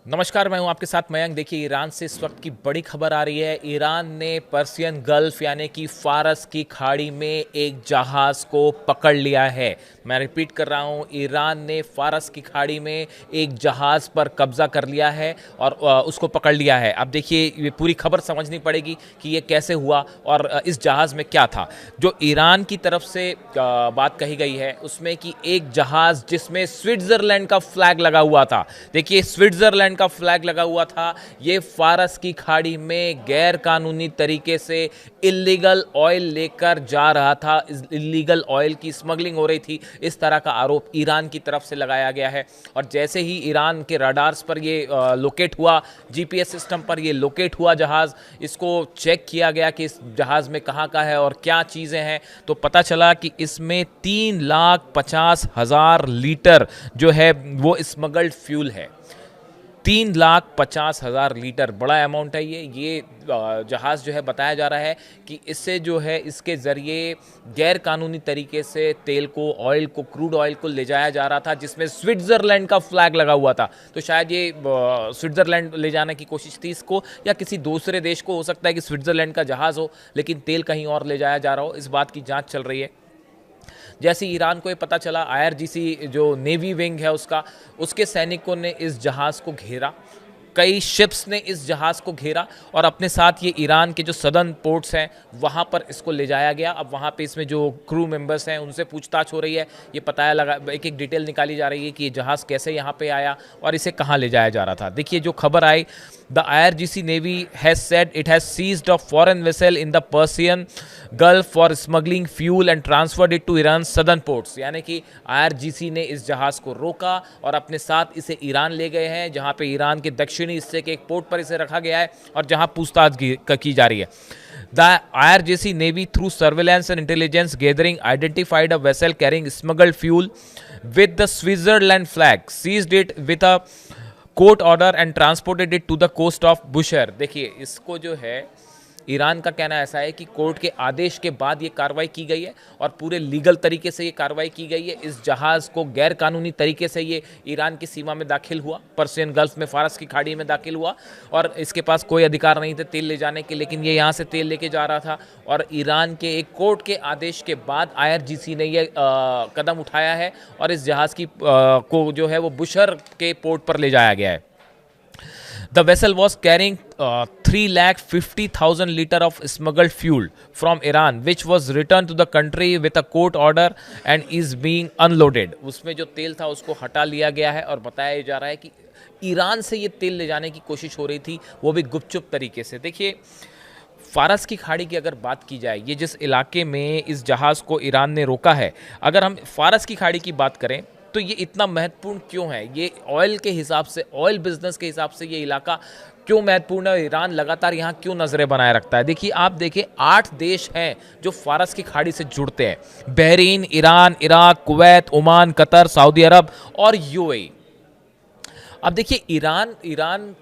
नमस्कार, मैं हूं आपके साथ मयंक। देखिए, ईरान से इस वक्त की बड़ी खबर आ रही है। ईरान ने पर्सियन गल्फ यानी कि फारस की खाड़ी में एक जहाज़ को पकड़ लिया है। मैं रिपीट कर रहा हूं, ईरान ने फारस की खाड़ी में एक जहाज़ पर कब्जा कर लिया है और उसको पकड़ लिया है। अब देखिए, ये पूरी खबर समझनी पड़ेगी कि ये कैसे हुआ और इस जहाज़ में क्या था। जो ईरान की तरफ से बात कही गई है उसमें कि एक जहाज़ जिसमें स्विट्ज़रलैंड का फ्लैग लगा हुआ था। देखिए, स्विट्ज़रलैंड का फ्लैग लगा हुआ था। ये फारस की खाड़ी में गैर कानूनी तरीके से इलीगल ऑयल लेकर जा रहा था। इलीगल ऑयल की स्मगलिंग हो रही थी, इस तरह का आरोप ईरान की तरफ से लगाया गया है। और जैसे ही ईरान के रडार्स पर ये लोकेट हुआ, जीपीएस सिस्टम पर ये लोकेट हुआ जहाज़, इसको चेक किया गया कि इस जहाज़ में कहाँ का है और क्या चीज़ें हैं, तो पता चला कि इसमें 3,50,000 लीटर जो है वो स्मगल्ड फ्यूल है। 3,50,000 लीटर, बड़ा अमाउंट है ये जहाज़ जो है, बताया जा रहा है कि इससे जो है इसके ज़रिए गैर कानूनी तरीके से तेल को, ऑयल को, क्रूड ऑयल को ले जाया जा रहा था, जिसमें स्विट्ज़रलैंड का फ्लैग लगा हुआ था। तो शायद ये स्विट्ज़रलैंड ले जाने की कोशिश थी इसको, या किसी दूसरे देश को। हो सकता है कि स्विट्ज़रलैंड का जहाज़ हो लेकिन तेल कहीं और ले जाया जा रहा हो। इस बात की जाँच चल रही है। जैसे ईरान को ये पता चला, आईआरजीसी जो नेवी विंग है उसके सैनिकों ने इस जहाज़ को घेरा। कई शिप्स ने इस जहाज़ को घेरा और अपने साथ ये ईरान के जो सदर्न पोर्ट्स हैं वहाँ पर इसको ले जाया गया। अब वहाँ पे इसमें जो क्रू मेंबर्स हैं उनसे पूछताछ हो रही है। ये पता लगा, एक एक डिटेल निकाली जा रही है कि ये जहाज़ कैसे यहाँ पे आया और इसे कहाँ ले जाया जा रहा था। देखिए, जो खबर आई, the IRGC navy has said it has seized a foreign vessel in the Persian Gulf for smuggling fuel and transferred it to Iran southern ports. यानी कि आईआरजीसी ने इस जहाज़ को रोका और अपने साथ इसे ईरान ले गए हैं, जहाँ पे ईरान के दक्षिणी हिस्से के एक पोर्ट पर इसे रखा गया है और जहाँ पूछताछ की जा रही है। The IRGC Navy, through surveillance and intelligence gathering, identified a vessel carrying smuggled fuel with the Switzerland flag, seized it with a court order and transported it to the coast of Bushehr। देखिए, इसको जो है, Iran का कहना ऐसा है कि court के आदेश के बाद ये कार्रवाई की गई है और पूरे लीगल तरीके से ये कार्रवाई की गई है। इस जहाज़ को गैर कानूनी तरीके से ये ईरान की सीमा में दाखिल हुआ, पर्सियन गल्फ में, फारस की खाड़ी में दाखिल हुआ और इसके पास कोई अधिकार नहीं थे तेल ले जाने के, लेकिन ये यहाँ से तेल लेके जा रहा था। और ईरान के एक कोर्ट के आदेश के बाद आईआरजीसी ने ये कदम उठाया है और इस जहाज़ की को जो है वो बुशर के पोर्ट पर ले जाया गया है। The vessel was carrying 3,50,000 liter of smuggled fuel from Iran, which was returned to the country with a court order and is being unloaded। उसमें जो तेल था उसको हटा लिया गया है और बताया जा रहा है कि ईरान से ये तेल ले जाने की कोशिश हो रही थी, वो भी गुपचुप तरीके से। देखिए, फारस की खाड़ी की अगर बात की जाए, ये जिस इलाके में इस जहाज़ को ईरान ने रोका है, अगर हम फारस की खाड़ी की बात करें तो ये इतना महत्वपूर्ण क्यों है? ये ऑयल के हिसाब से, ऑयल बिजनेस के हिसाब से ये इलाका क्यों महत्वपूर्ण है? ईरान लगातार यहाँ क्यों नजरें बनाए रखता है? देखिए, आप देखिए, 8 देश हैं जो फारस की खाड़ी से जुड़ते हैं: Bahrain, Iran, Iraq, Kuwait, Oman, Qatar, Saudi Arab और यूएई। अब देखिए, ईरान ईरान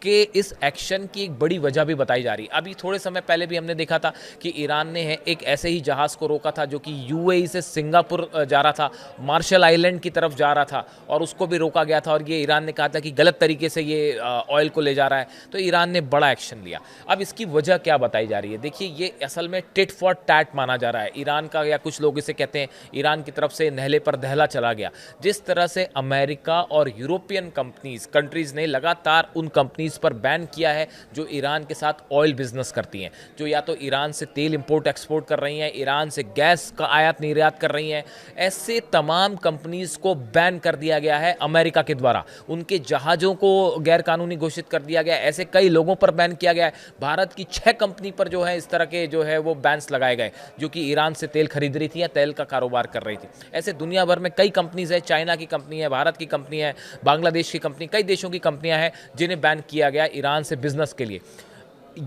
के इस एक्शन की एक बड़ी वजह भी बताई जा रही है। अभी थोड़े समय पहले भी हमने देखा था कि ईरान ने एक ऐसे ही जहाज़ को रोका था जो कि यूएई से सिंगापुर जा रहा था, मार्शल आइलैंड की तरफ जा रहा था, और उसको भी रोका गया था और ये ईरान ने कहा था कि गलत तरीके से ये ऑयल को ले जा रहा है। तो ईरान ने बड़ा एक्शन लिया। अब इसकी वजह क्या बताई जा रही है? देखिए, ये असल में टिट फॉर टैट माना जा रहा है ईरान का, या कुछ लोग इसे कहते हैं ईरान की तरफ से नहले पर दहला चला गया। जिस तरह से अमेरिका और यूरोपियन कंट्रीज़ ने लगातार उन कंपनीज पर बैन किया है जो ईरान के साथ ऑयल बिजनेस करती हैं, जो या तो ईरान से तेल इंपोर्ट एक्सपोर्ट कर रही हैं, ईरान से गैस का आयात निर्यात कर रही हैं, ऐसे तमाम कंपनीज को बैन कर दिया गया है अमेरिका के द्वारा। उनके जहाज़ों को गैर कानूनी घोषित कर दिया गया। ऐसे कई लोगों पर बैन किया गया है। भारत की 6 कंपनी पर जो है इस तरह के जो है वो बैन्स लगाए गए, जो कि ईरान से तेल खरीद रही थी या तेल का कारोबार कर रही थी। ऐसे दुनिया भर में कई कंपनीज है, चाइना की कंपनी है, भारत की कंपनी है, बांग्लादेश की कंपनी, कई देशों की कंपनियां हैं जिन्हें बैन किया गया ईरान से बिजनेस के लिए।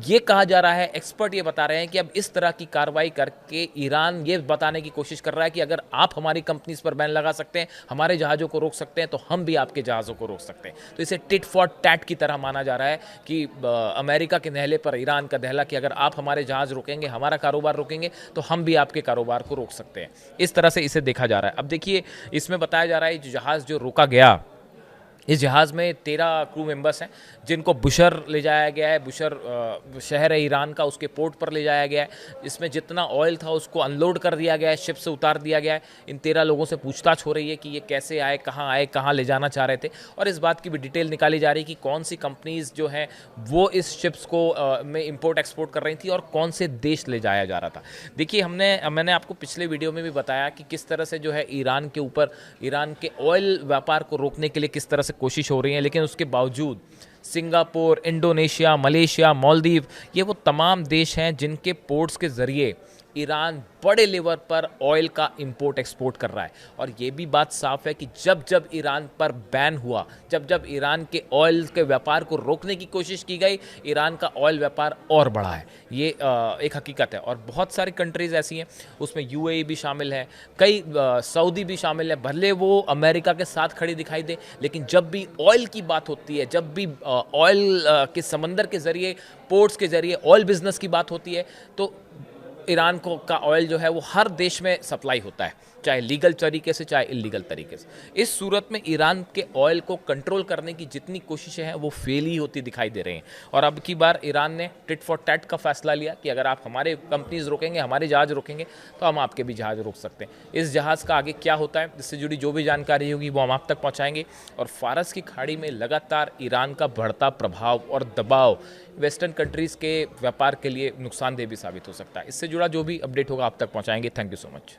ये कहा जा रहा है, एक्सपर्ट ये बता रहे हैं कि अब इस तरह की कार्रवाई करके ईरान ये बताने की कोशिश कर रहा है कि अगर आप हमारी कंपनीज पर बैन लगा सकते हैं, हमारे जहाज़ों को रोक सकते हैं, तो हम भी आपके जहाज़ों को रोक सकते हैं। तो इसे टिट फॉर टैट की तरह माना जा रहा है कि अमेरिका के नहले पर ईरान का दहला कि अगर आप हमारे जहाज़ रोकेंगे, हमारा कारोबार रोकेंगे, तो हम भी आपके कारोबार को रोक सकते हैं। इस तरह से इसे देखा जा रहा है। अब देखिए, इसमें बताया जा रहा है जहाज़ जो रोका गया, इस जहाज़ में 13 क्रू मेंबर्स हैं जिनको बुशर ले जाया गया है। बुशर शहर है ईरान का, उसके पोर्ट पर ले जाया गया है। इसमें जितना ऑयल था उसको अनलोड कर दिया गया है, शिप से उतार दिया गया है। इन 13 लोगों से पूछताछ हो रही है कि ये कैसे आए, कहाँ ले जाना चाह रहे थे, और इस बात की भी डिटेल निकाली जा रही है कि कौन सी कंपनीज़ जो हैं वो इस शिप्स को में इंपोर्ट एक्सपोर्ट कर रही थी और कौन से देश ले जाया जा रहा था। देखिए मैंने आपको पिछले वीडियो में भी बताया कि किस तरह से जो है ईरान के ऊपर, ईरान के ऑयल व्यापार को रोकने के लिए किस तरह से कोशिश हो रही है, लेकिन उसके बावजूद सिंगापुर, इंडोनेशिया, मलेशिया, मालदीव, ये वो तमाम देश हैं जिनके पोर्ट्स के ज़रिए ईरान बड़े लेवल पर ऑयल का इंपोर्ट एक्सपोर्ट कर रहा है। और ये भी बात साफ है कि जब जब ईरान पर बैन हुआ, जब जब ईरान के ऑयल के व्यापार को रोकने की कोशिश की गई, ईरान का ऑयल व्यापार और बढ़ा है। ये एक हकीकत है। और बहुत सारी कंट्रीज़ ऐसी हैं, उसमें यूएई भी शामिल है, कई सऊदी भी शामिल है। भले वो अमेरिका के साथ खड़ी दिखाई दे, लेकिन जब भी ऑयल की बात होती है, जब भी ऑयल के समंदर के ज़रिए, पोर्ट्स के ज़रिए ऑयल बिजनेस की बात होती है, तो ईरान को का ऑयल जो है वो हर देश में सप्लाई होता है, चाहे लीगल तरीके से चाहे इलीगल तरीके से। इस सूरत में ईरान के ऑयल को कंट्रोल करने की जितनी कोशिशें हैं वो फेल ही होती दिखाई दे रही हैं। और अब की बार ईरान ने टिट फॉर टैट का फैसला लिया कि अगर आप हमारे कंपनीज रोकेंगे, हमारे जहाज़ रोकेंगे, तो हम आपके भी जहाज़ रोक सकते हैं। इस जहाज़ का आगे क्या होता है, इससे जुड़ी जो भी जानकारी होगी वो हम आप तक पहुँचाएंगे। और फारस की खाड़ी में लगातार ईरान का बढ़ता प्रभाव और दबाव वेस्टर्न कंट्रीज़ के व्यापार के लिए नुकसानदेह भी साबित हो सकता है। इससे जुड़ा जो भी अपडेट होगा आप तक पहुँचाएंगे। Thank you so much.